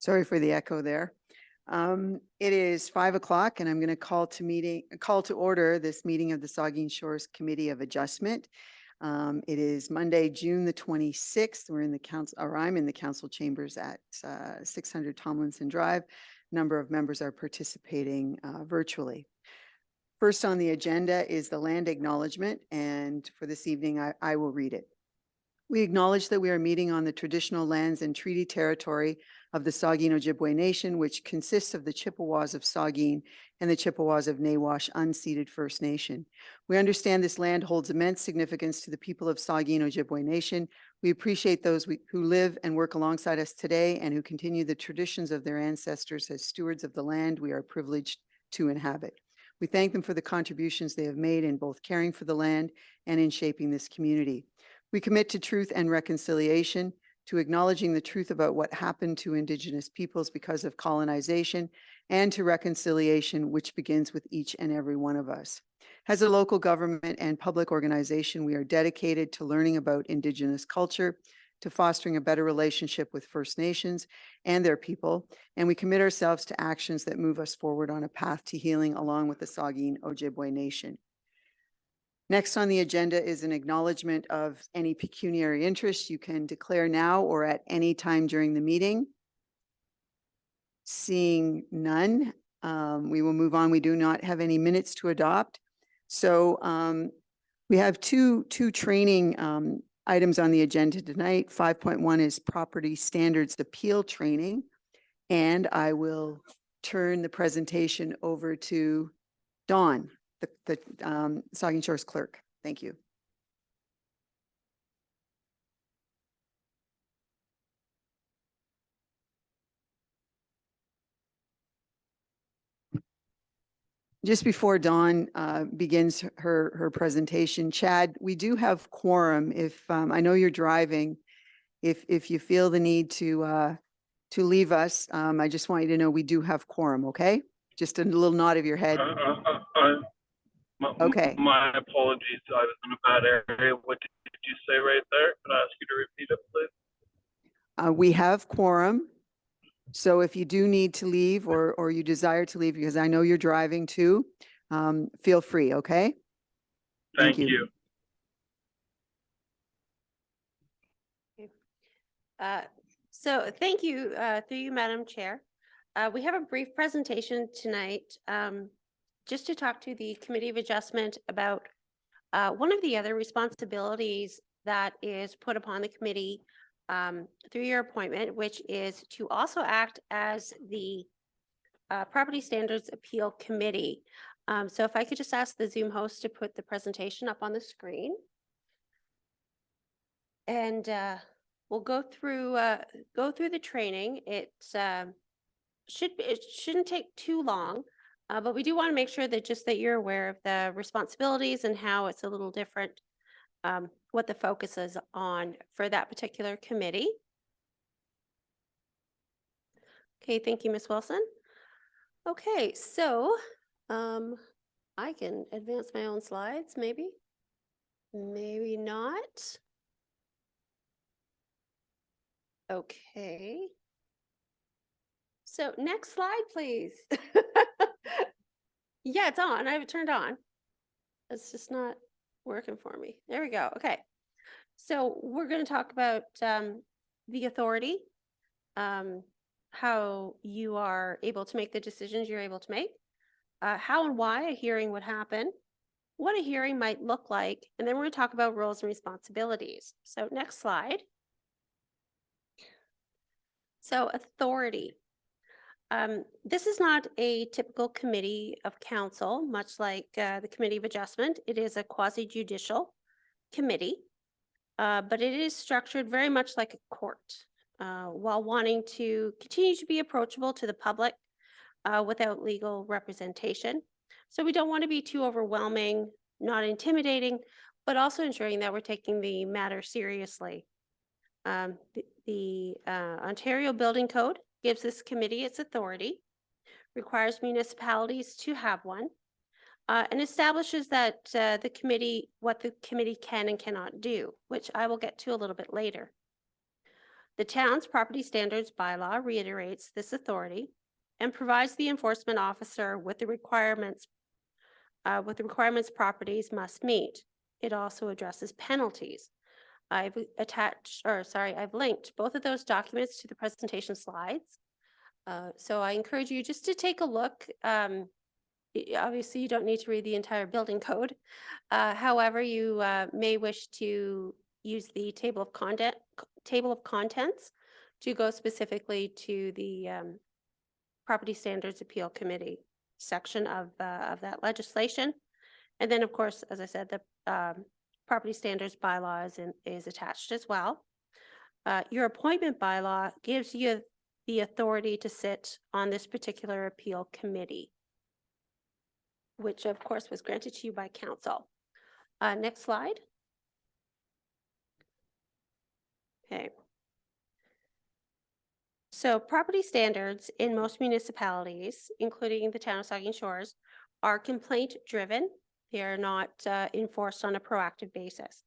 Sorry for the echo there. It is 5 o'clock and I'm going to call to order this meeting of the Saugeen Shores Committee of Adjustment. It is Monday, June the 26th. We're in the council, or I'm in the council chambers at 600 Tomlinson Drive. A number of members are participating virtually. First on the agenda is the land acknowledgement, and for this evening, I will read it. We acknowledge that we are meeting on the traditional lands and treaty territory of the Saugeen Ojibwe Nation, which consists of the Chippewas of Saugeen and the Chippewas of Nawash unceded First Nation. We understand this land holds immense significance to the people of Saugeen Ojibwe Nation. We appreciate those who live and work alongside us today and who continue the traditions of their ancestors as stewards of the land we are privileged to inhabit. We thank them for the contributions they have made in both caring for the land and in shaping this community. We commit to truth and reconciliation, to acknowledging the truth about what happened to Indigenous peoples because of colonization, and to reconciliation, which begins with each and every one of us. As a local government and public organization, we are dedicated to learning about Indigenous culture, to fostering a better relationship with First Nations and their people, and we commit ourselves to actions that move us forward on a path to healing along with the Saugeen Ojibwe Nation. Next on the agenda is an acknowledgement of any pecuniary interest you can declare now or at any time during the meeting. Seeing none, we will move on. We do not have any minutes to adopt. So we have two training items on the agenda tonight. 5.1 is property standards appeal training. And I will turn the presentation over to Dawn, the Saugeen Shores clerk. Thank you. Just before Dawn begins her presentation, Chad, we do have quorum. If I know you're driving, if you feel the need to leave us, I just want you to know we do have quorum. Okay, just a little nod of your head. Okay. My apologies. I was in a bad area. What did you say right there? Can I ask you to repeat it, please? We have quorum. So if you do need to leave or you desire to leave, because I know you're driving too, feel free. Okay. Thank you. So thank you, through you, Madam Chair. We have a brief presentation tonight just to talk to the Committee of Adjustment about one of the other responsibilities that is put upon the committee through your appointment, which is to also act as the Property Standards Appeal Committee. So if I could just ask the Zoom host to put the presentation up on the screen. And we'll go through the training. It shouldn't take too long. But we do want to make sure that you're aware of the responsibilities and how it's a little different, what the focus is on for that particular committee. Okay, thank you, Ms. Wilson. Okay, so I can advance my own slides, maybe not. Okay. So next slide, please. Yeah, it's on. I have it turned on. It's just not working for me. There we go. Okay. So we're going to talk about the authority, how you are able to make the decisions you're able to make, how and why a hearing would happen, what a hearing might look like, and then we're going to talk about roles and responsibilities. So next slide. So authority. This is not a typical committee of council, much like the Committee of Adjustment. It is a quasi-judicial committee, but it is structured very much like a court, while wanting to continue to be approachable to the public without legal representation. So we don't want to be too overwhelming, not intimidating, but also ensuring that we're taking the matter seriously. The Ontario Building Code gives this committee its authority, requires municipalities to have one, and establishes that what the committee can and cannot do, which I will get to a little bit later. The town's property standards bylaw reiterates this authority and provides the enforcement officer with the requirements properties must meet. It also addresses penalties. I've linked both of those documents to the presentation slides. So I encourage you just to take a look. Obviously, you don't need to read the entire building code. However, you may wish to use the table of contents to go specifically to the Property Standards Appeal Committee section of that legislation. And then, of course, as I said, the property standards bylaw is attached as well. Your appointment bylaw gives you the authority to sit on this particular appeal committee, which of course was granted to you by council. Next slide. Okay. So property standards in most municipalities, including the town of Saugeen Shores, are complaint driven. They are not enforced on a proactive basis.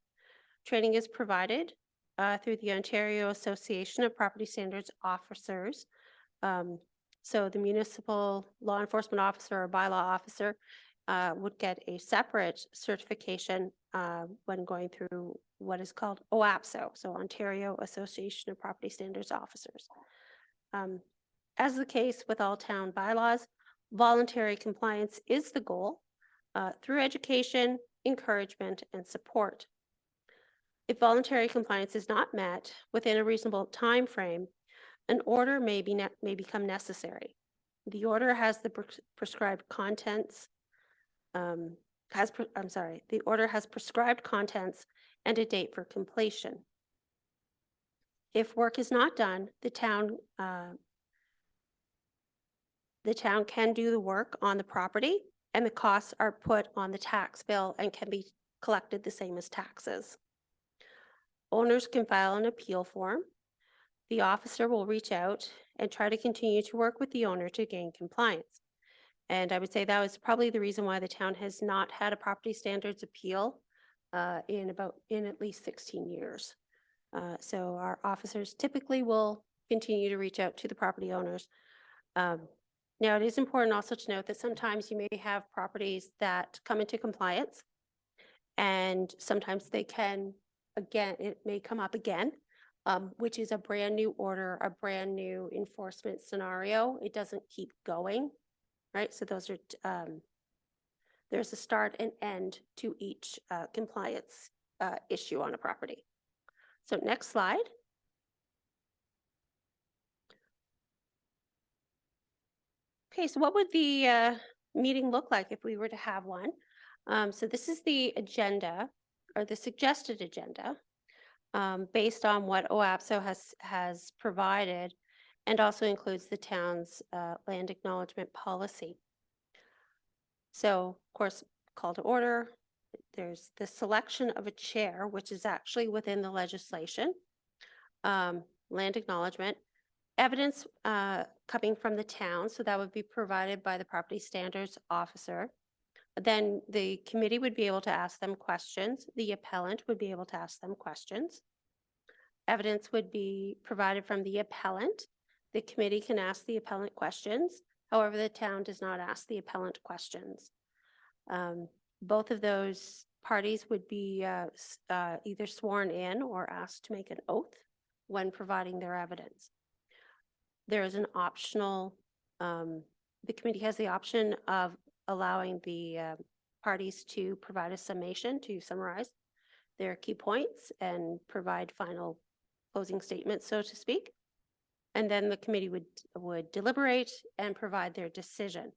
Training is provided through the Ontario Association of Property Standards Officers. So the municipal law enforcement officer or bylaw officer would get a separate certification when going through what is called OAPSO, so Ontario Association of Property Standards Officers. As the case with all town bylaws, voluntary compliance is the goal through education, encouragement, and support. If voluntary compliance is not met within a reasonable time frame, an order may become necessary. The order has the prescribed contents. The order has prescribed contents and a date for completion. If work is not done, the town can do the work on the property, and the costs are put on the tax bill and can be collected the same as taxes. Owners can file an appeal form. The officer will reach out and try to continue to work with the owner to gain compliance. And I would say that was probably the reason why the town has not had a property standards appeal in at least 16 years. So our officers typically will continue to reach out to the property owners. Now, it is important also to note that sometimes you may have properties that come into compliance, and sometimes they can, again, it may come up again, which is a brand new order, a brand new enforcement scenario. It doesn't keep going, right? So those are, there's a start and end to each compliance issue on a property. So next slide. Okay, so what would the meeting look like if we were to have one? So this is the agenda, or the suggested agenda, based on what OAPSO has provided, and also includes the town's land acknowledgement policy. So, of course, call to order. There's the selection of a chair, which is actually within the legislation. Land acknowledgement. Evidence coming from the town, so that would be provided by the property standards officer. Then the committee would be able to ask them questions. The appellant would be able to ask them questions. Evidence would be provided from the appellant. The committee can ask the appellant questions. However, the town does not ask the appellant questions. Both of those parties would be either sworn in or asked to make an oath when providing their evidence. There is an optional, the committee has the option of allowing the parties to provide a summation to summarize their key points and provide final closing statements, so to speak. And then the committee would deliberate and provide their decision.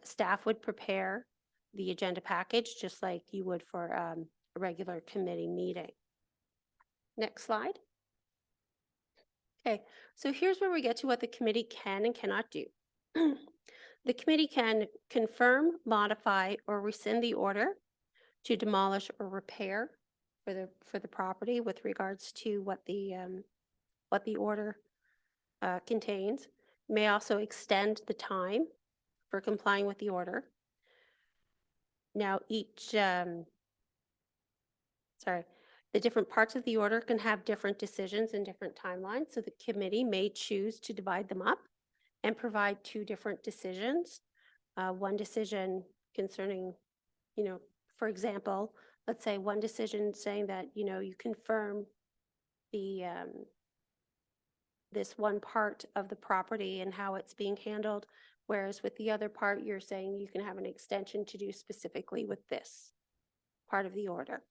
Staff would prepare the agenda package just like you would for a regular committee meeting. Next slide. Okay, so here's where we get to what the committee can and cannot do. The committee can confirm, modify, or rescind the order to demolish or repair for the property with regards to what the order contains. May also extend the time for complying with the order. Now, The different parts of the order can have different decisions and different timelines, so the committee may choose to divide them up and provide two different decisions. One decision concerning, for example, let's say one decision saying that, you confirm the, this one part of the property and how it's being handled, whereas with the other part, you're saying you can have an extension to do specifically with this part of the order.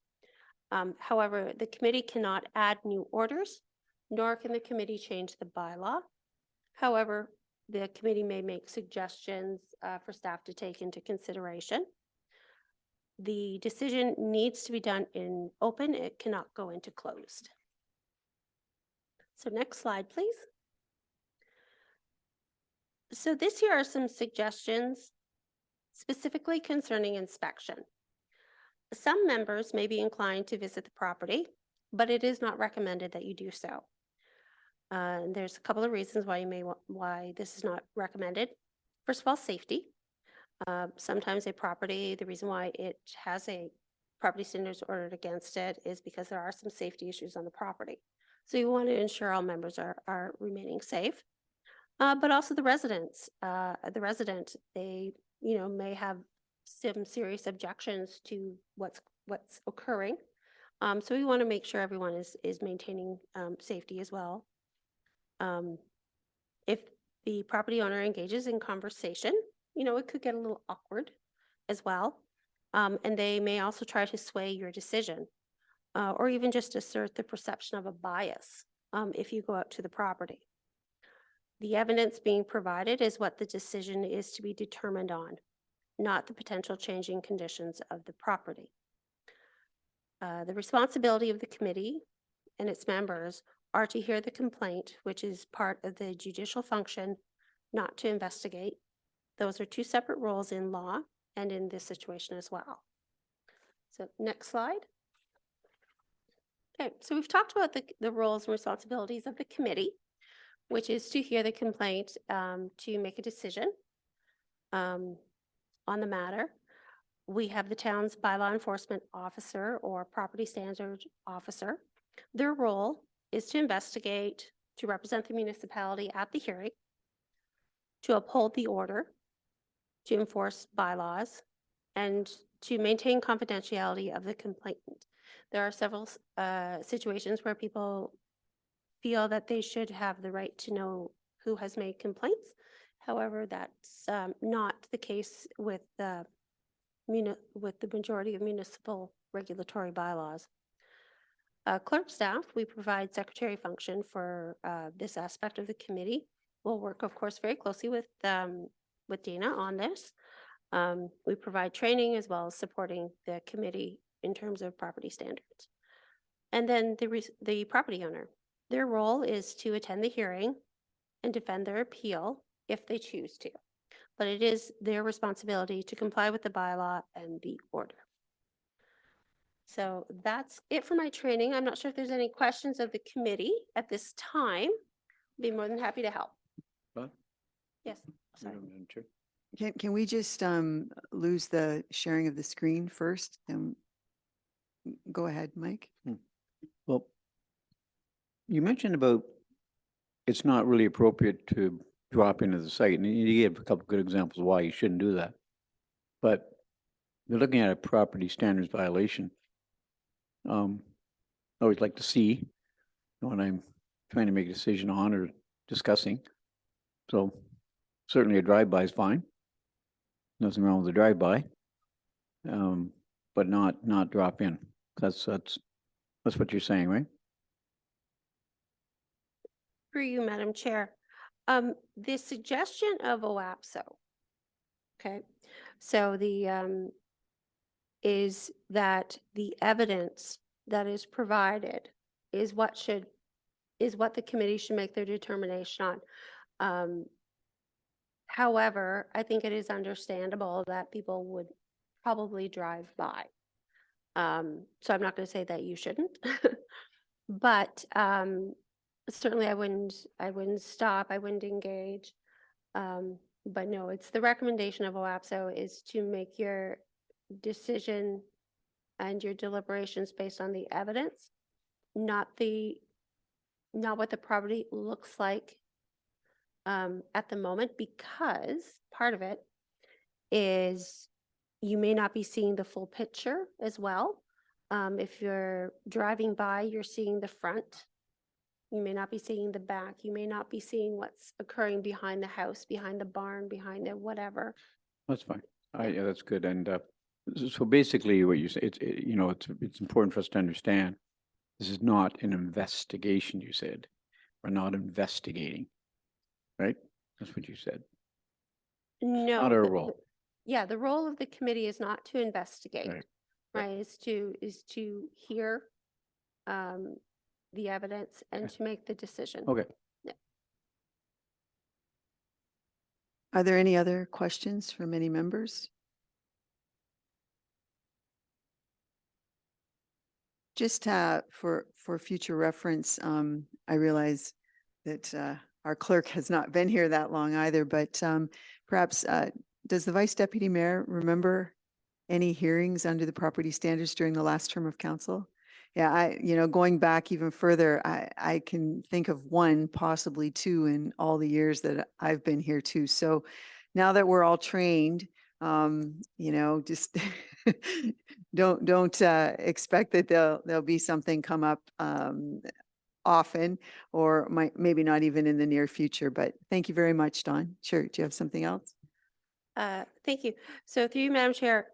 However, the committee cannot add new orders, nor can the committee change the bylaw. However, the committee may make suggestions for staff to take into consideration. The decision needs to be done in open. It cannot go into closed. So next slide, please. So this here are some suggestions specifically concerning inspection. Some members may be inclined to visit the property, but it is not recommended that you do so. There's a couple of reasons why this is not recommended. First of all, safety. Sometimes a property, the reason why it has a property standards ordered against it is because there are some safety issues on the property. So you want to ensure all members are remaining safe. But also the residents, they, may have some serious objections to what's occurring. So we want to make sure everyone is maintaining safety as well. If the property owner engages in conversation, it could get a little awkward as well. And they may also try to sway your decision or even just assert the perception of a bias if you go out to the property. The evidence being provided is what the decision is to be determined on, not the potential changing conditions of the property. The responsibility of the committee and its members are to hear the complaint, which is part of the judicial function, not to investigate. Those are two separate roles in law and in this situation as well. So next slide. Okay, so we've talked about the roles and responsibilities of the committee, which is to hear the complaint, to make a decision on the matter. We have the town's bylaw enforcement officer or property standards officer. Their role is to investigate, to represent the municipality at the hearing, to uphold the order, to enforce bylaws, and to maintain confidentiality of the complainant. There are several situations where people feel that they should have the right to know who has made complaints. However, that's not the case with the majority of municipal regulatory bylaws. Clerk staff, we provide secretary function for this aspect of the committee. We'll work, of course, very closely with Dana on this. We provide training as well as supporting the committee in terms of property standards. And then the property owner, their role is to attend the hearing and defend their appeal if they choose to. But it is their responsibility to comply with the bylaw and the order. So that's it for my training. I'm not sure if there's any questions of the committee at this time. Be more than happy to help. Huh? Yes, sorry. Madam Chair. Can we just lose the sharing of the screen first? Go ahead, Mike. Well, you mentioned about it's not really appropriate to drop into the site, and you gave a couple good examples why you shouldn't do that. But you're looking at a property standards violation. I always like to see when I'm trying to make a decision on or discussing. So certainly a drive-by is fine. Nothing wrong with a drive-by, but not drop in. That's what you're saying, right? Through you, Madam Chair. The suggestion of OAPSO, okay, so the is that the evidence that is provided is what the committee should make their determination on. However, I think it is understandable that people would probably drive by. So I'm not going to say that you shouldn't, but certainly I wouldn't stop, I wouldn't engage. But no, it's the recommendation of OAPSO is to make your decision and your deliberations based on the evidence not what the property looks like at the moment, because part of it is you may not be seeing the full picture as well. If you're driving by, you're seeing the front. You may not be seeing the back. You may not be seeing what's occurring behind the house, behind the barn, behind the whatever. That's fine. Yeah, that's good. And so basically what you say, you know, it's important for us to understand. This is not an investigation, you said. We're not investigating, right? That's what you said. No. Not our role. Yeah, the role of the committee is not to investigate, Right. right? Is to hear the evidence and Okay. to make the decision. Okay. Are there any other questions from any members? Just for future reference, I realize that our clerk has not been here that long either, but perhaps does the Vice Deputy Mayor remember any hearings under the property standards during the last term of council? Yeah, going back even further, I can think of one, possibly two in all the years that I've been here too. So now that we're all trained, just don't expect that there'll be something come up often, or maybe not even in the near future. But thank you very much, Dawn. Sure. Do you have something else? Thank you. So through you, Madam Chair,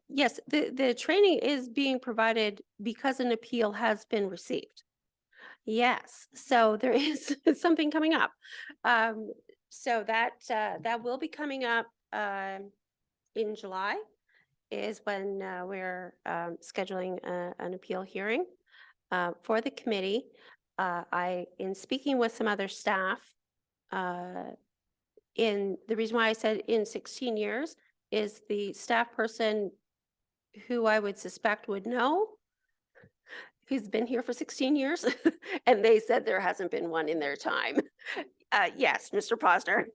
yes, the training is being provided because an appeal has been received. Yes, so there is something coming up. So that will be coming up in July is when we're scheduling an appeal hearing for the committee. In speaking with some other staff, the reason why I said in 16 years is the staff person who I would suspect would know, who's been here for 16 years, and they said there hasn't been one in their time. Yes, Mr. Posner.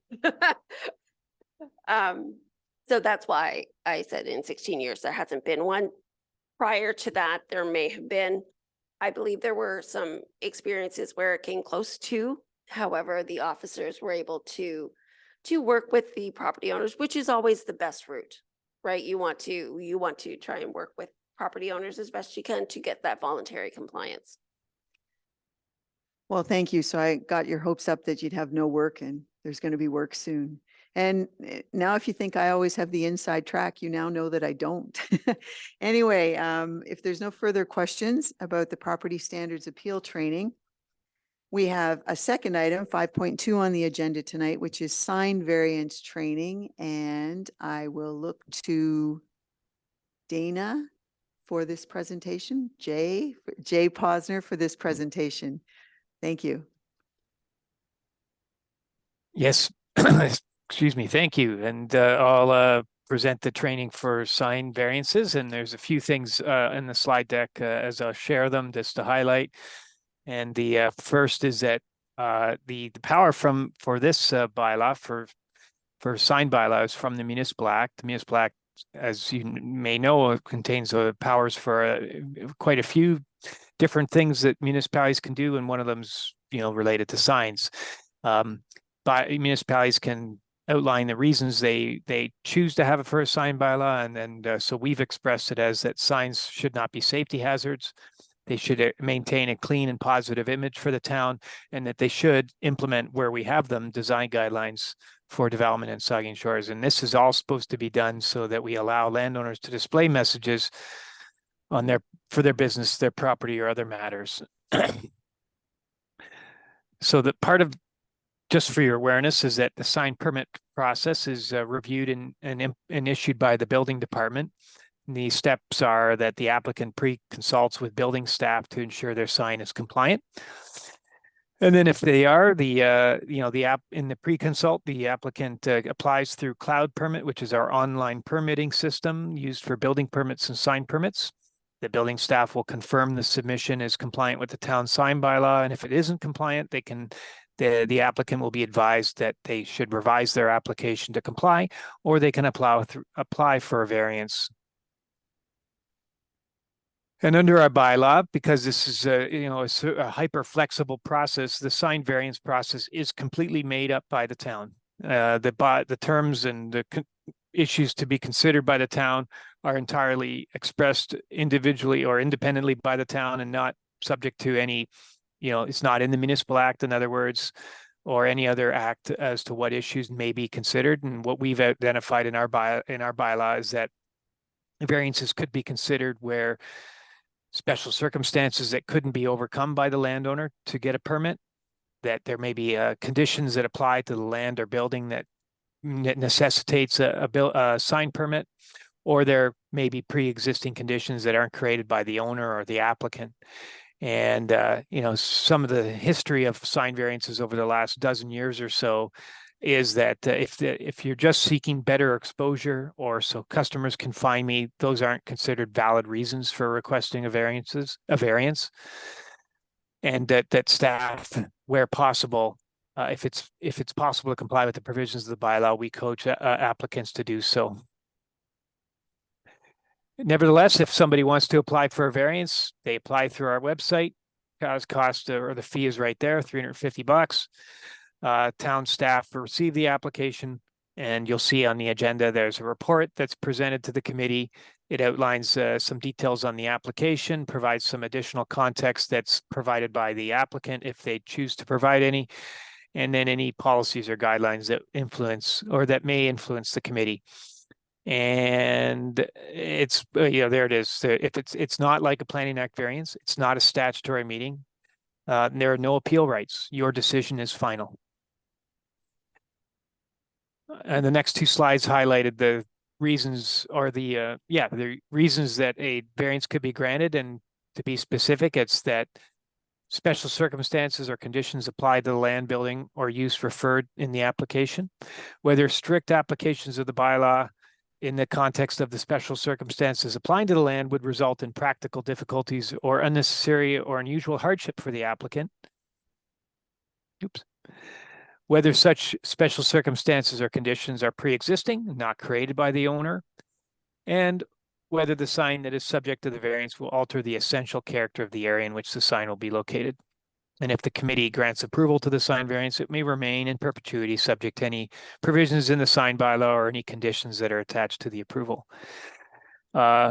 So that's why I said in 16 years there hasn't been one. Prior to that, there may have been. I believe there were some experiences where it came close to. However, the officers were able to work with the property owners, which is always the best route, right? You want to try and work with property owners as best you can to get that voluntary compliance. Well, thank you. So I got your hopes up that you'd have no work, and there's going to be work soon. And now if you think I always have the inside track, you now know that I don't. Anyway, if there's no further questions about the property standards appeal training, we have a second item, 5.2 on the agenda tonight, which is sign variance training. And I will look to Dana for this presentation, Jay Posner for this presentation. Thank you. Yes, excuse me, thank you. And I'll present the training for sign variances, and there's a few things in the slide deck as I'll share them just to highlight. And the first is that the power for this bylaw for sign bylaws from the Municipal Act. The Municipal Act, as you may know, contains powers for quite a few different things that municipalities can do, and one of them's related to signs. Municipalities can outline the reasons they choose to have a first sign bylaw, and so we've expressed it as that signs should not be safety hazards. They should maintain a clean and positive image for the town, and that they should implement, where we have them, design guidelines for development in Saugeen Shores. And this is all supposed to be done so that we allow landowners to display messages on for their business, their property, or other matters. So the part of, just for your awareness, is that the sign permit process is reviewed and issued by the building department. The steps are that the applicant pre-consults with building staff to ensure their sign is compliant. And then if they are, in the pre-consult, the applicant applies through Cloud Permit, which is our online permitting system used for building permits and sign permits. The building staff will confirm the submission is compliant with the town sign bylaw, and if it isn't compliant, the applicant will be advised that they should revise their application to comply, or they can apply for a variance. And under our bylaw, because this is a hyper flexible process, the sign variance process is completely made up by the town. The terms and the issues to be considered by the town are entirely expressed individually or independently by the town and not subject to any, it's not in the municipal act, in other words, or any other act as to what issues may be considered. And what we've identified in our bylaw is that variances could be considered where special circumstances that couldn't be overcome by the landowner to get a permit, that there may be conditions that apply to the land or building that necessitates a sign permit, or there may be pre-existing conditions that aren't created by the owner or the applicant. And, some of the history of sign variances over the last dozen years or so is that if you're just seeking better exposure or so customers can find me, those aren't considered valid reasons for requesting a variance. And that staff, where possible, if it's possible to comply with the provisions of the bylaw, we coach applicants to do so. Nevertheless, if somebody wants to apply for a variance, they apply through our website. Cost or the fee is right there, $350. Town staff will receive the application, and you'll see on the agenda there's a report that's presented to the committee. It outlines some details on the application, provides some additional context that's provided by the applicant if they choose to provide any, and then any policies or guidelines that influence or that may influence the committee. And it's there it is. If it's not like a planning act variance, it's not a statutory meeting. There are no appeal rights. Your decision is final. And the next two slides highlighted the reasons or the reasons that a variance could be granted. And to be specific, it's that special circumstances or conditions applied to the land, building, or use referred in the application. Whether strict applications of the bylaw in the context of the special circumstances applying to the land would result in practical difficulties or unnecessary or unusual hardship for the applicant. Oops. Whether such special circumstances or conditions are pre-existing, not created by the owner, and whether the sign that is subject to the variance will alter the essential character of the area in which the sign will be located. And if the committee grants approval to the sign variance, it may remain in perpetuity subject to any provisions in the sign bylaw or any conditions that are attached to the approval.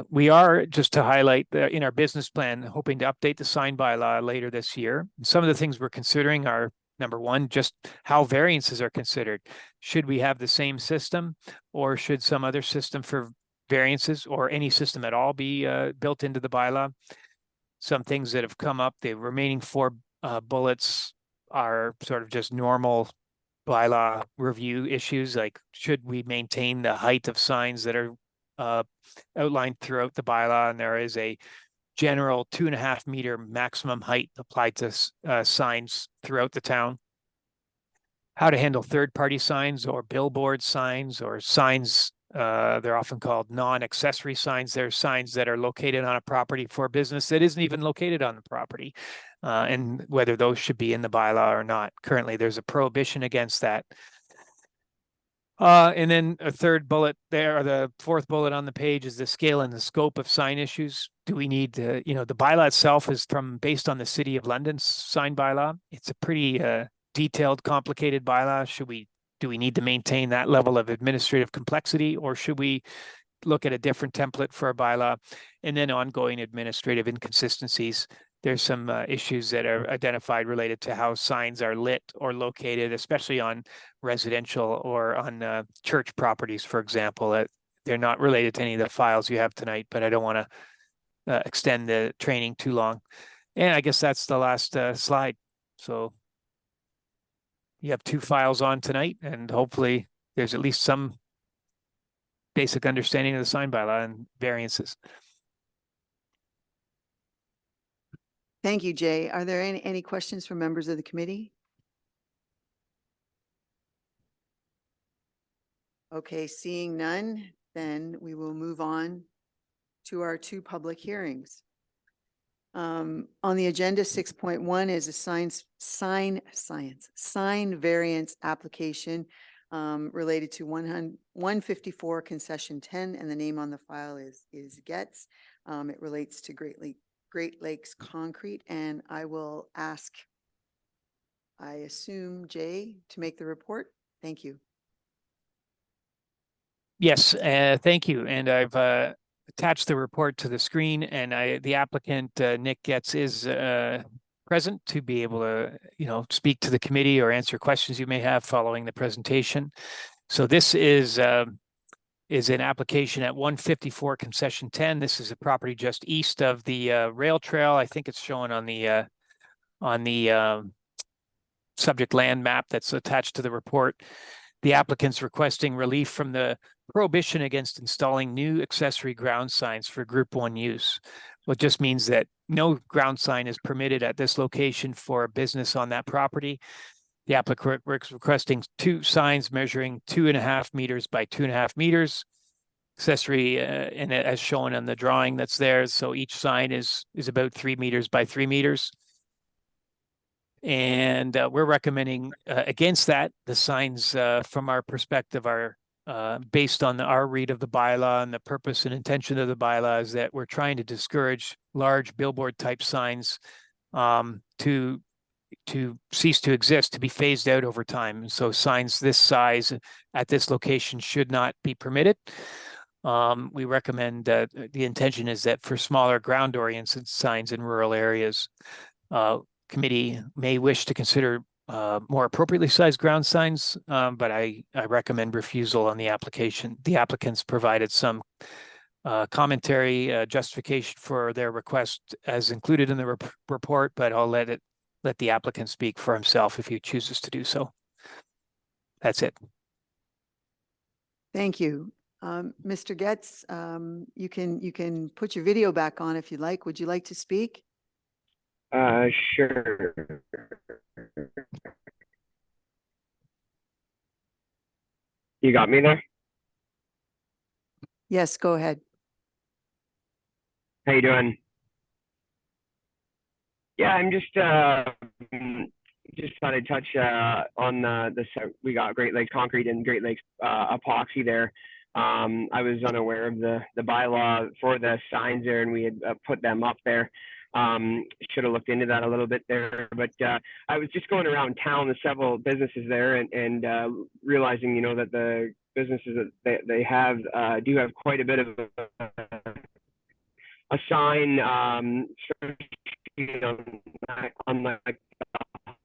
We are, just to highlight, in our business plan, hoping to update the sign bylaw later this year. Some of the things we're considering are, number one, just how variances are considered. Should we have the same system, or should some other system for variances or any system at all be built into the bylaw? Some things that have come up, the remaining four bullets are sort of just normal bylaw review issues, like should we maintain the height of signs that are outlined throughout the bylaw, and there is a general 2.5 meter maximum height applied to signs throughout the town. How to handle third-party signs or billboard signs or signs, they're often called non-accessory signs. They're signs that are located on a property for a business that isn't even located on the property, and whether those should be in the bylaw or not. Currently, there's a prohibition against that. And then a third bullet there, or the fourth bullet on the page, is the scale and the scope of sign issues. Do we need to, the bylaw itself is based on the City of London's sign bylaw. It's a pretty detailed, complicated bylaw. Do we need to maintain that level of administrative complexity, or should we look at a different template for a bylaw? And then ongoing administrative inconsistencies. There's some issues that are identified related to how signs are lit or located, especially on residential or on church properties, for example. They're not related to any of the files you have tonight, but I don't want to extend the training too long. And I guess that's the last slide. So you have 2 files on tonight, and hopefully there's at least some basic understanding of the sign bylaw and variances. Thank you, Jay. Are there any questions from members of the committee? Okay, seeing none, then we will move on to our 2 public hearings. On the agenda, 6.1 is a sign variance application related to 154 concession 10, and the name on the file is Getz. It relates to Great Lakes Concrete, and I will ask, I assume, Jay to make the report. Thank you. Yes, thank you. And I've attached the report to the screen, and the applicant, Nick Getz, is present to be able to, speak to the committee or answer questions you may have following the presentation. So this is an application at 154 Concession 10. This is a property just east of the rail trail. I think it's shown on the subject land map that's attached to the report. The applicant's requesting relief from the prohibition against installing new accessory ground signs for Group 1 use. What just means that no ground sign is permitted at this location for a business on that property. The applicant requesting 2 signs measuring 2.5 meters by 2.5 meters. Accessory, and as shown on the drawing that's there. So each sign is about 3 meters by 3 meters. And we're recommending against that. The signs from our perspective are based on our read of the bylaw, and the purpose and intention of the bylaw is that we're trying to discourage large billboard type signs to cease to exist, to be phased out over time. So signs this size at this location should not be permitted. We recommend the intention is that for smaller ground oriented signs in rural areas, committee may wish to consider more appropriately sized ground signs, but I recommend refusal on the application. The applicants provided some commentary, justification for their request as included in the report, but I'll let the applicant speak for himself if he chooses to do so. That's it. Thank you. Mr. Getz, you can put your video back on if you'd like. Would you like to speak? Sure. You got me there? Yes, go ahead. How you doing? Yeah, I'm just thought I'd touch on we got Great Lakes Concrete and Great Lakes epoxy there. I was unaware of the bylaw for the signs there, and we had put them up there. Should have looked into that a little bit there, but I was just going around town to several businesses there, and realizing that the businesses that they have do have quite a bit of a sign on the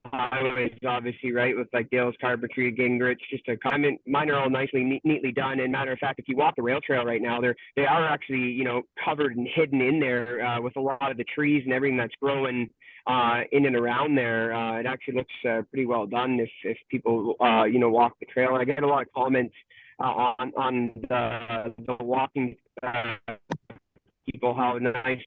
highways, obviously, right, with like Dale's Carpentry, Gingrich, just a comment. Mine are all neatly done. And matter of fact, if you walk the rail trail right now, they are actually, covered and hidden in there with a lot of the trees and everything that's growing in and around there. It actually looks pretty well done if people, walk the trail. And I get a lot of comments on the walking people, how nice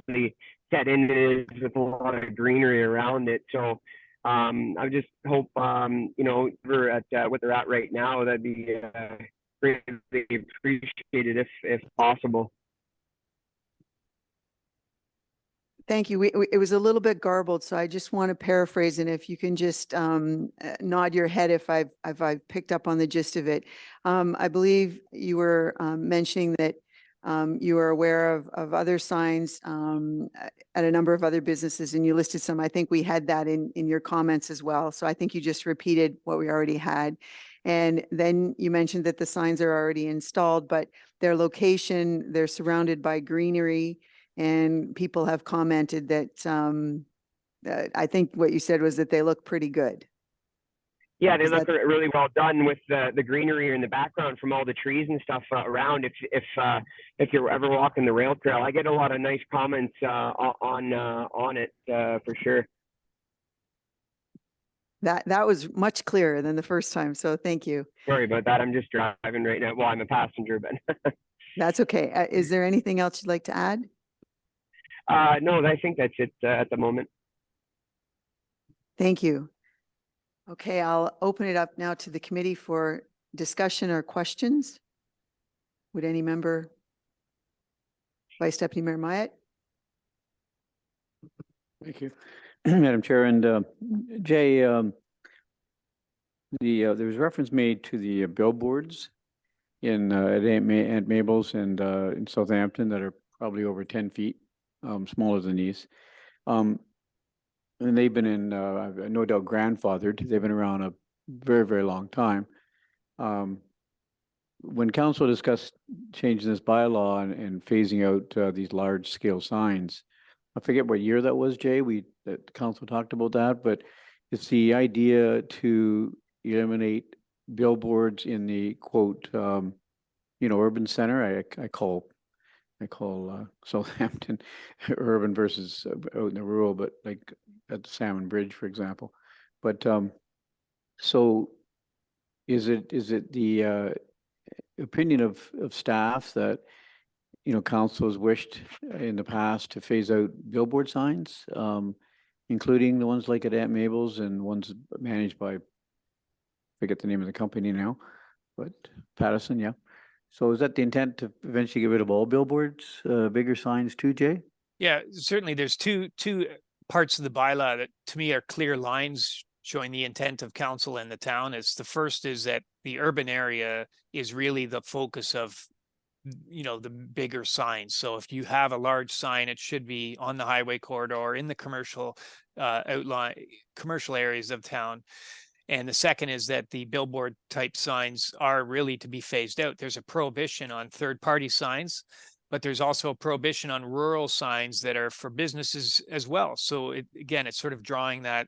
the set in it is with a lot of greenery around it. So I just hope, we're at what they're at right now, that'd be greatly appreciated if possible. Thank you. It was a little bit garbled, so I just want to paraphrase, and if you can just nod your head if I've picked up on the gist of it. I believe you were mentioning that you are aware of other signs at a number of other businesses, and you listed some. I think we had that in your comments as well. So I think you just repeated what we already had. And then you mentioned that the signs are already installed, but their location, they're surrounded by greenery, and people have commented that I think what you said was that they look pretty good. Yeah, they look really well done with the greenery in the background from all the trees and stuff around. If you're ever walking the rail trail, I get a lot of nice comments on it for sure. That was much clearer than the first time, so thank you. Sorry about that. I'm just driving right now. Well, I'm a passenger, but that's okay. Is there anything else you'd like to add? No, I think that's it at the moment. Thank you. Okay, I'll open it up now to the committee for discussion or questions. Would any member? Vice Deputy Mayor Myatt. Thank you, Madam Chair. And Jay, there was reference made to the billboards in at Aunt Mabel's and in Southampton that are probably over 10 feet, smaller than these. And they've been in, no doubt grandfathered. They've been around a very, very long time. When council discussed changing this bylaw and phasing out these large scale signs, I forget what year that was, Jay, that council talked about that, but it's the idea to eliminate billboards in the quote, urban center. I call Southampton urban versus out in the rural, but like at the Salmon Bridge, for example. But so is it the opinion of staff that council has wished in the past to phase out billboard signs, including the ones like at Aunt Mabel's and ones managed by, forget the name of the company now, but Patterson, yeah. So is that the intent to eventually get rid of all billboards, bigger signs too, Jay? Yeah, certainly there's two parts of the bylaw that to me are clear lines showing the intent of council and the town. It's the first is that the urban area is really the focus of the bigger signs. So if you have a large sign, it should be on the highway corridor in the commercial commercial areas of town. And the second is that the billboard type signs are really to be phased out. There's a prohibition on third-party signs, but there's also a prohibition on rural signs that are for businesses as well. So it's sort of drawing that,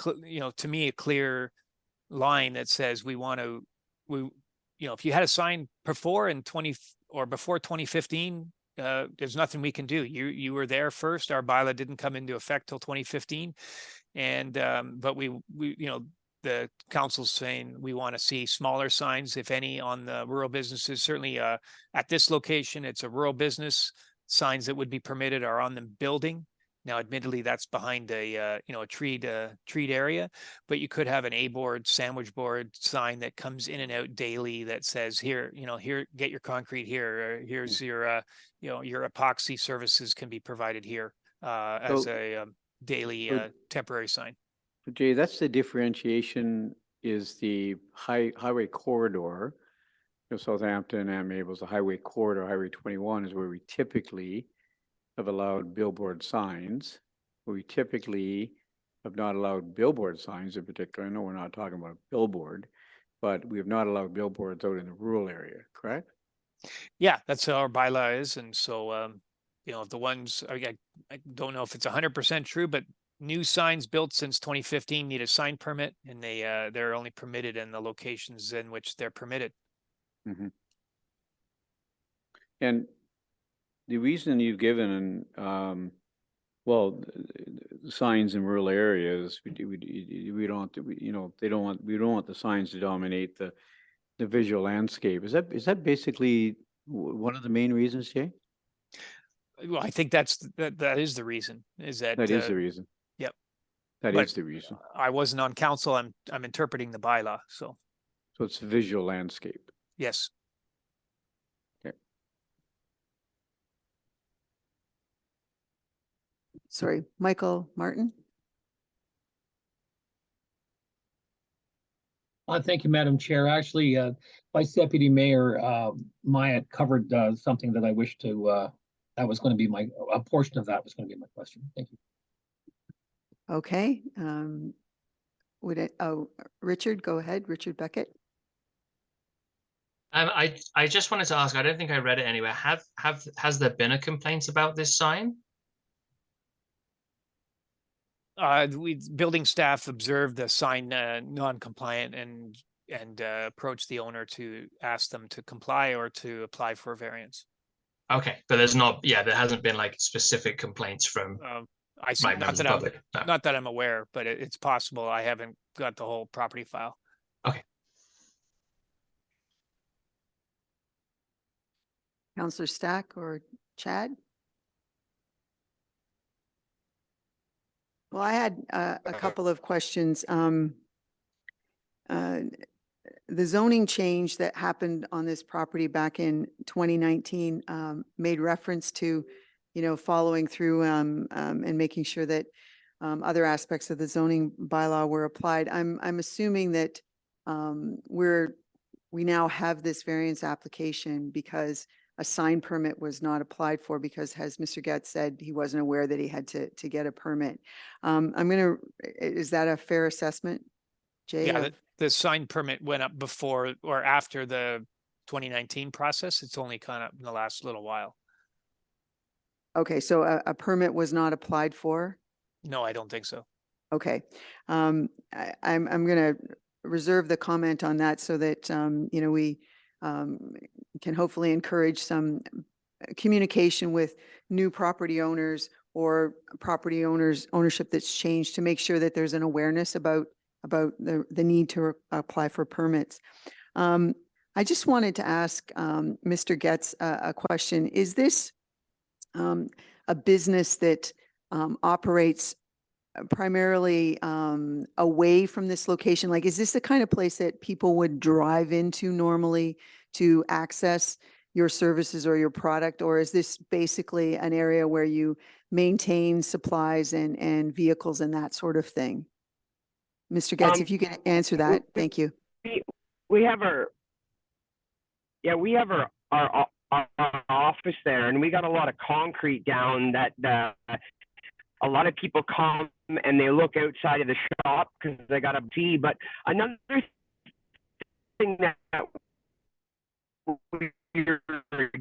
to me, a clear line that says if you had a sign before 2015, there's nothing we can do. You were there first. Our bylaw didn't come into effect till 2015, and but the council's saying we want to see smaller signs, if any, on the rural businesses. Certainly, at this location, it's a rural business. Signs that would be permitted are on the building. Now, admittedly, that's behind a treed area, but you could have an A-board, sandwich board sign that comes in and out daily that says, here, get your concrete here. Or here's your epoxy services can be provided here as a daily temporary sign. Jay, that's the differentiation, is the highway corridor. Southampton and Mabel's, the highway corridor, Highway 21 is where we typically have allowed billboard signs. We typically have not allowed billboard signs in particular. I know we're not talking about a billboard, but we have not allowed billboards out in the rural area, correct? Yeah, that's how our bylaw is. And so, the ones, I don't know if it's 100% true, but new signs built since 2015 need a sign permit, and they're only permitted in the locations in which they're permitted. Mm-hmm. And the reason you've given, signs in rural areas, we don't want the signs to dominate the visual landscape. Is that basically one of the main reasons, Jay? Well, I think that is the reason. That is the reason. Yep. That But is the reason. I wasn't on council. I'm interpreting the bylaw. So it's visual landscape. yes. Sorry, Michael Martin. Thank you, Madam Chair. Actually, Vice Deputy Mayor Myatt covered something that I wish to, that was going to be a portion of that was going to be my question. Thank you. Okay. Richard, go ahead. Richard Beckett. I just wanted to ask, I don't think I read it anywhere. Has there been a complaint about this sign? Building staff observed the sign non-compliant and approached the owner to ask them to comply or to apply for a variance. Okay, but there hasn't been like specific complaints from not that I'm aware, but it's possible. I haven't got the whole property file. Okay. Councillor Stack or Chad? Well, I had a couple of questions. The zoning change that happened on this property back in 2019 made reference to, following through and making sure that other aspects of the zoning bylaw were applied. I'm assuming that we now have this variance application because a sign permit was not applied for because, as Mr. Getz said, he wasn't aware that he had to get a permit. Is that a fair assessment, Jay? Yeah, of- the sign permit went up before or after the 2019 process. It's only kind of in the last little while. Okay, so a permit was not applied for? No, I don't think so. Okay. I'm going to reserve the comment on that so that, we can hopefully encourage some communication with new property owners or property owners ownership that's changed to make sure that there's an awareness about the need to apply for permits. I just wanted to ask Mr. Getz a question. Is this a business that operates primarily away from this location? Like, is this the kind of place that people would drive into normally to access your services or your product? Or is this basically an area where you maintain supplies and vehicles and that sort of thing? Mr. Getz, if you can answer that, thank you. We have our office there, and we got a lot of concrete down that a lot of people come and they look outside of the shop because they got a fee. But another thing that we were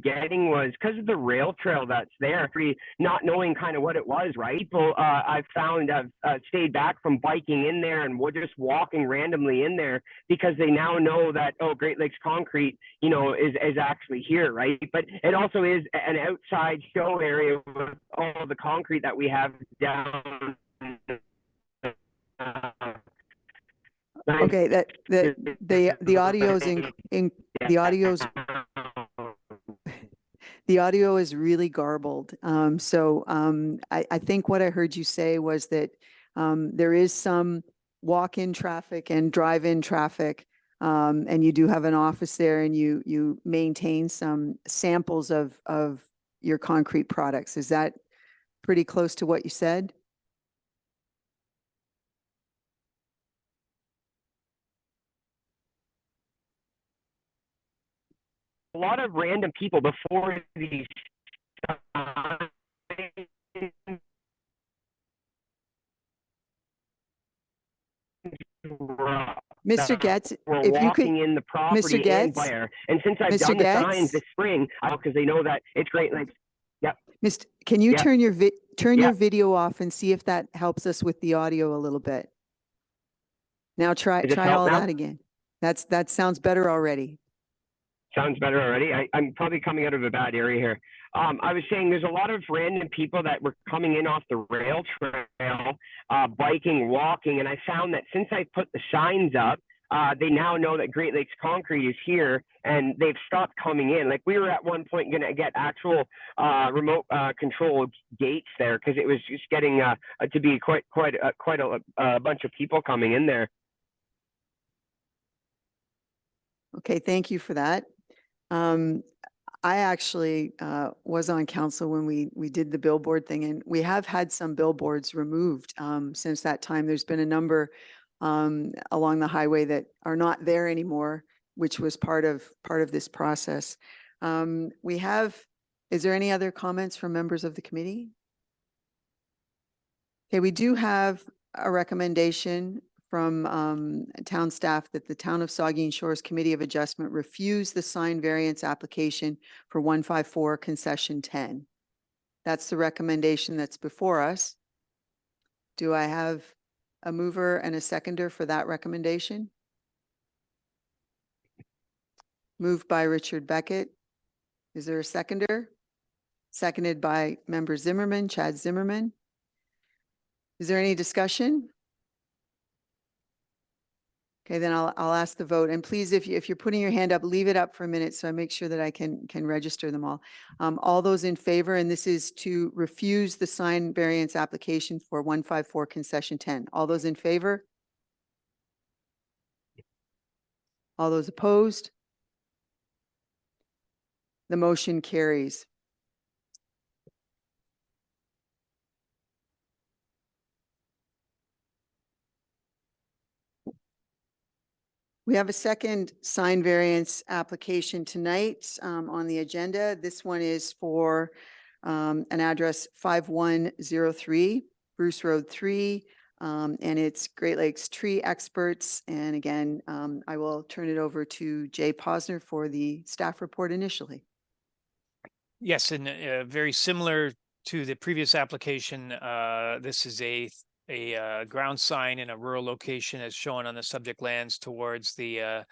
getting was because of the rail trail that's there, not knowing kind of what it was, right? People I've found have stayed back from biking in there and we're just walking randomly in there because they now know that, oh, Great Lakes Concrete, is actually here, right? But it also is an outside show area with all the concrete that we have down. Okay, the audio's the audio is really garbled. I think what I heard you say was that there is some walk-in traffic and drive-in traffic, and you do have an office there, and you maintain some samples of your concrete products. Is that pretty close to what you said? A lot of random people before these Mr. Getz, we're if you could, walking in the property Mr. Getz, and Blair. And since I've Mr. done the signs Getz? this spring, because they know that it's Great Lakes. Yep. Can you Yeah. turn your Yeah. video off and see if that helps us with the audio a little bit? Now try Does this all help of now? that again. That sounds better already. Sounds better already. I'm probably coming out of a bad area here. I was saying there's a lot of random people that were coming in off the rail trail, biking, walking, and I found that since I put the signs up, they now know that Great Lakes Concrete is here, and they've stopped coming in. Like, we were at one point going to get actual remote control gates there because it was just getting to be quite a bunch of people coming in there. Okay, thank you for that. I actually was on council when we did the billboard thing, and we have had some billboards removed since that time. There's been a number along the highway that are not there anymore, which was part of this process. Is there any other comments from members of the committee? Okay, we do have a recommendation from town staff that the Town of Saugeen Shores Committee of Adjustment refuse the sign variance application for 154 concession 10. That's the recommendation that's before us. Do I have a mover and a seconder for that recommendation? Moved by Richard Beckett. Is there a seconder? Seconded by member Zimmerman, Chad Zimmerman. Is there any discussion? Okay, then I'll ask the vote. And please, if you're putting your hand up, leave it up for a minute so I make sure that I can register them all. All those in favor, and this is to refuse the sign variance application for 154 concession 10. All those in favor? All those opposed? The motion carries. We have a second sign variance application tonight on the agenda. This one is for an address 5103 Bruce Road 3, and it's Great Lakes Tree Experts. And again, I will turn it over to Jay Posner for the staff report initially. Yes, and very similar to the previous application, this is a ground sign in a rural location as shown on the subject lands towards the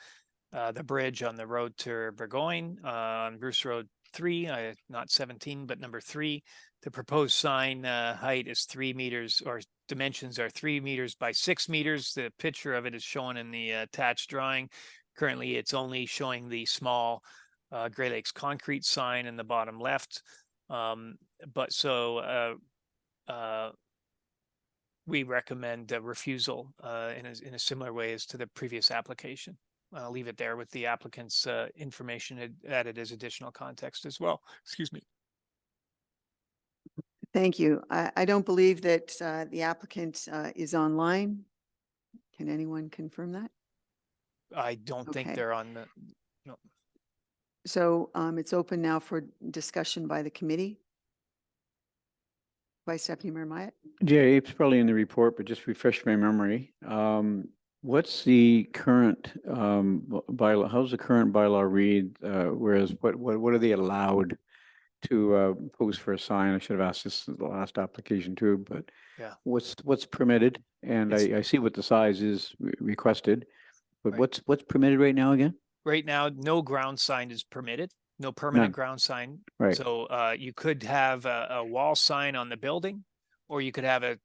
bridge on the road to Burgoyne on Bruce Road 3, not 17, but number 3. The proposed sign height is 3 meters, or dimensions are 3 meters by 6 meters. The picture of it is shown in the attached drawing. Currently, it's only showing the small Great Lakes concrete sign in the bottom left. We recommend refusal in a similar way as to the previous application. I'll leave it there with the applicant's information added as additional context as well. Excuse me. Thank you. I don't believe that the applicant is online. Can anyone confirm that? I don't think Okay. they're on the, no. So it's open now for discussion by the committee. Vice Deputy Mayor Myatt. Jay, it's probably in the report, but just refresh my memory. What's the current bylaw? How's the current bylaw read? Whereas what are they allowed to post for a sign? I should have asked this in the last application too, but Yeah. what's permitted? And It's- I see what the size is requested, but Right. what's permitted right now again? Right now, no ground sign is permitted, no permanent None. ground sign. Right. So you could have a wall sign on the building, or you could have a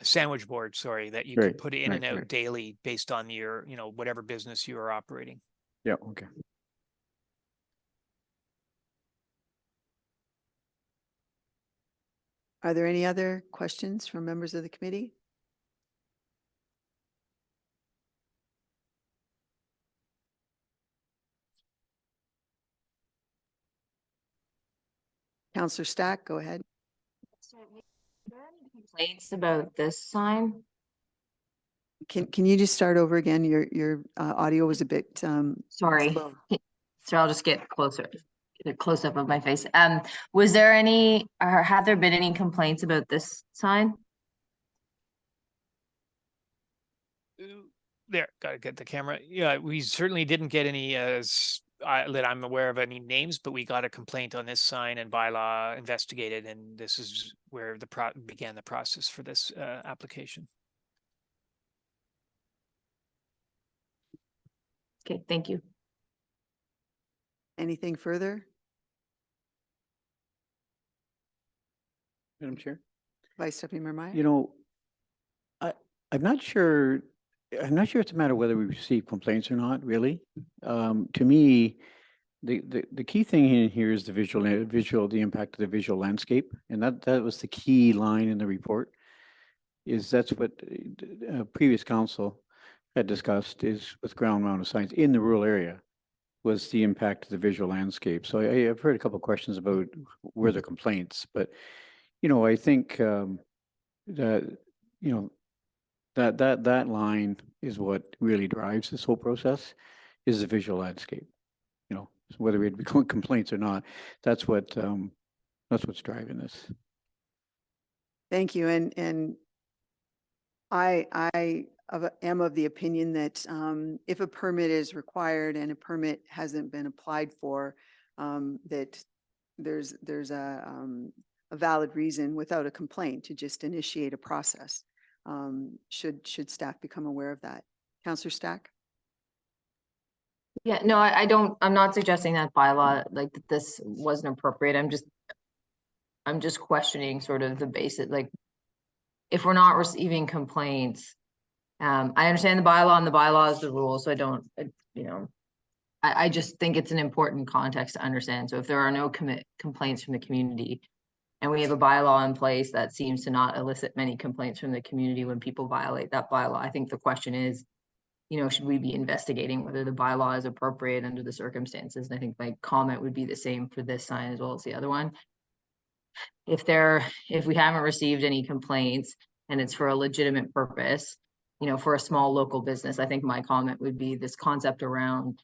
sandwich board, sorry, that you could Right, put in and right, out right. daily based on your, whatever business you are operating. Yeah, okay. Are there any other questions from members of the committee? Councillor Stack, go ahead. Complaints about this sign? Can you just start over again? Your audio was a bit Sorry. slow. So I'll just get closer, get a close up of my face. Was there any, or have there been any complaints about this sign? There, gotta get the camera. Yeah, we certainly didn't get any that I'm aware of any names, but we got a complaint on this sign and bylaw investigated, and this is where began the process for this application. Okay, thank you. Anything further? Madam Chair? Vice Deputy Mayor Myatt? You know, I'm not sure it's a matter whether we receive complaints or not, really. To me, the key thing in here is the the impact of the visual landscape. And that was the key line in the report, is that's what previous council had discussed, is with ground mounted signs in the rural area, was the impact of the visual landscape. So I've heard a couple of questions about where the complaints, but, I think that, that line is what really drives this whole process, is the visual landscape. So whether we had complaints or not, that's what's driving this. Thank you. And I am of the opinion that if a permit is required and a permit hasn't been applied for, that there's a valid reason without a complaint to just initiate a process. Should staff become aware of that? Councillor Stack? Yeah, no, I'm not suggesting that bylaw, like that this wasn't appropriate. I'm just questioning sort of the basic, like, if we're not receiving complaints, I understand the bylaw, and the bylaw is the rule, so I don't, I just think it's an important context to understand. So if there are no complaints from the community, and we have a bylaw in place that seems to not elicit many complaints from the community when people violate that bylaw, I think the question is, should we be investigating whether the bylaw is appropriate under the circumstances? And I think my comment would be the same for this sign as well as the other one. If we haven't received any complaints, and it's for a legitimate purpose, you know, for a small local business, I think my comment would be this concept around,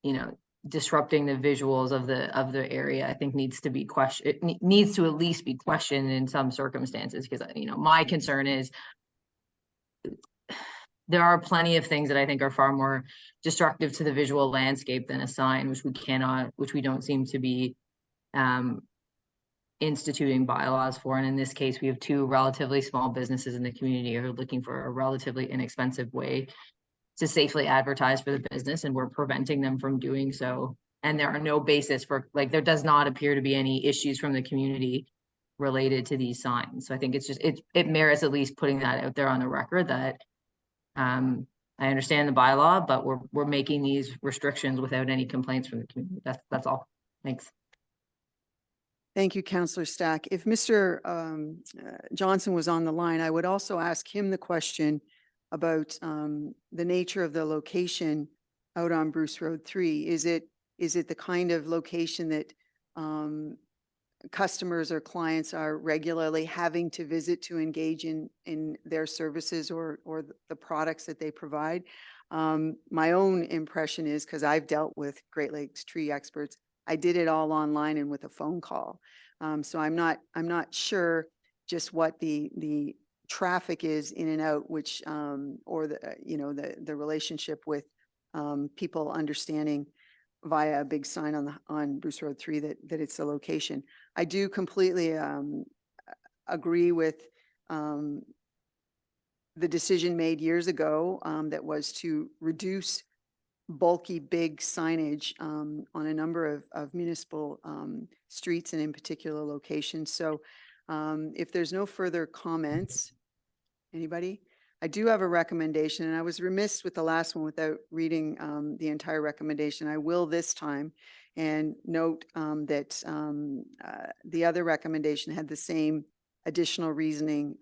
you know, disrupting the visuals of the area, I think needs to be questioned. It needs to at least be questioned in some circumstances, because, you know, my concern is there are plenty of things that I think are far more destructive to the visual landscape than a sign, which we don't seem to be instituting bylaws for. And in this case, we have two relatively small businesses in the community who are looking for a relatively inexpensive way to safely advertise for the business, and we're preventing them from doing so. And there are no basis for, like, there does not appear to be any issues from the community related to these signs. So I think it's just, it merits at least putting that out there on the record that I understand the bylaw, but we're making these restrictions without any complaints from the community. That's all. Thanks. Thank you, Councillor Stack. If Mr. Johnson was on the line, I would also ask him the question about the nature of the location out on Bruce Road 3. Is it the kind of location that customers or clients are regularly having to visit to engage in their services or the products that they provide? My own impression is, because I've dealt with Great Lakes tree experts, I did it all online and with a phone call. So I'm not sure just what the traffic is in and out, which or the relationship with people understanding via a big sign on Bruce Road 3 that it's a location. I do completely agree with the decision made years ago that was to reduce bulky big signage on a number of municipal streets and in particular locations. So if there's no further comments, anybody? I do have a recommendation, and I was remiss with the last one without reading the entire recommendation. I will this time, and note that the other recommendation had the same additional reasoning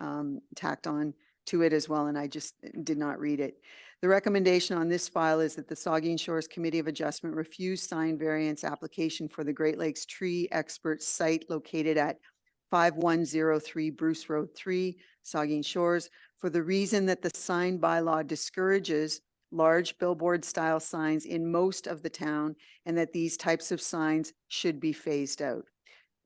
tacked on to it as well, and I just did not read it. The recommendation on this file is that the Saugeen Shores Committee of Adjustment refuse sign variance application for the Great Lakes Tree Expert site located at 5103 Bruce Road 3, Saugeen Shores, for the reason that the sign bylaw discourages large billboard style signs in most of the town, and that these types of signs should be phased out.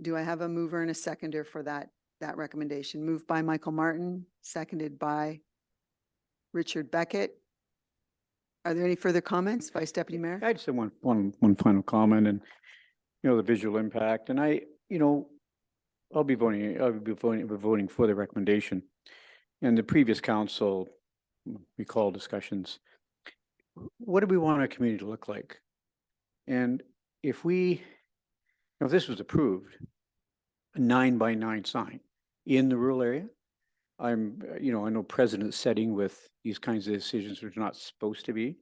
Do I have a mover and a seconder for that recommendation? Moved by Michael Martin, seconded by Richard Beckett. Are there any further comments, Vice Deputy Mayor? I just have one final comment, and the visual impact, and I'll be voting for the recommendation. And the previous council, recall discussions. What do we want our community to look like? And if this was approved, a 9x9 sign in the rural area, I know precedent setting with these kinds of decisions are not supposed to be,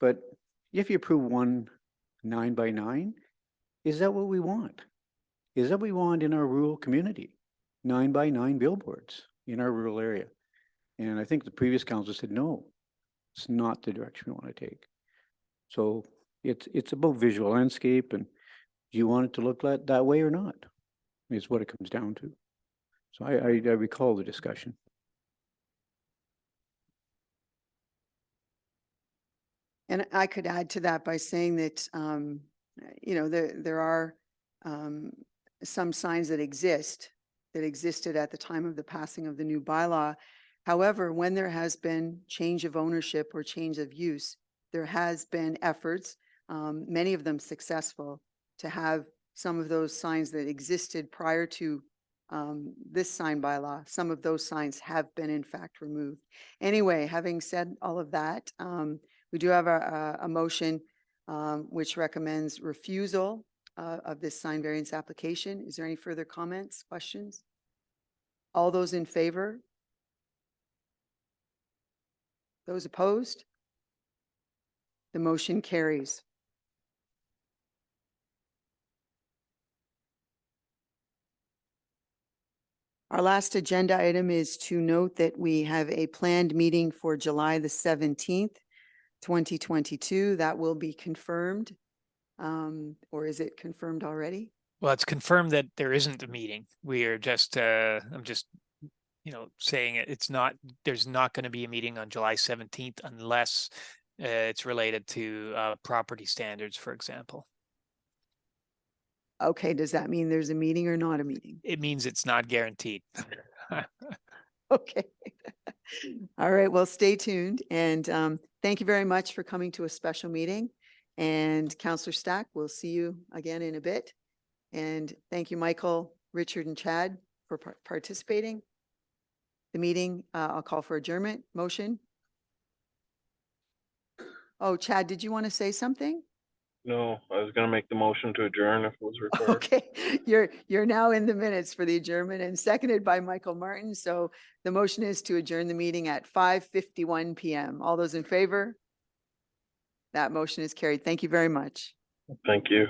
but if you approve one 9x9, is that what we want? Is that what we want in our rural community? 9x9 billboards in our rural area. And I think the previous council said, no, it's not the direction we want to take. So it's about visual landscape, and do you want it to look that way or not? Is what it comes down to. So I recall the discussion. And I could add to that by saying that, there are some signs that existed at the time of the passing of the new bylaw. However, when there has been change of ownership or change of use, there has been efforts, many of them successful, to have some of those signs that existed prior to this sign bylaw, some of those signs have been in fact removed. Anyway, having said all of that, we do have a motion which recommends refusal of this sign variance application. Is there any further comments, questions? All those in favor? Those opposed? The motion carries. Our last agenda item is to note that we have a planned meeting for July the 17th, 2022. That will be confirmed. Or is it confirmed already? Well, it's confirmed that there isn't a meeting. We are just, I'm just saying it's not, there's not going to be a meeting on July 17th unless it's related to property standards, for example. Okay, does that mean there's a meeting or not a meeting? It means it's not guaranteed. Okay. All right, well, stay tuned. And thank you very much for coming to a special meeting. And Counselor Stack, we'll see you again in a bit. And thank you, Michael, Richard, and Chad for participating. The meeting, I'll call for adjournment. Motion. Oh, Chad, did you want to say something? No, I was gonna make the motion to adjourn if it was required. Okay, you're now in the minutes for the adjournment and seconded by Michael Martin. So the motion is to adjourn the meeting at 5:51 PM. All those in favor? That motion is carried. Thank you very much. Thank you.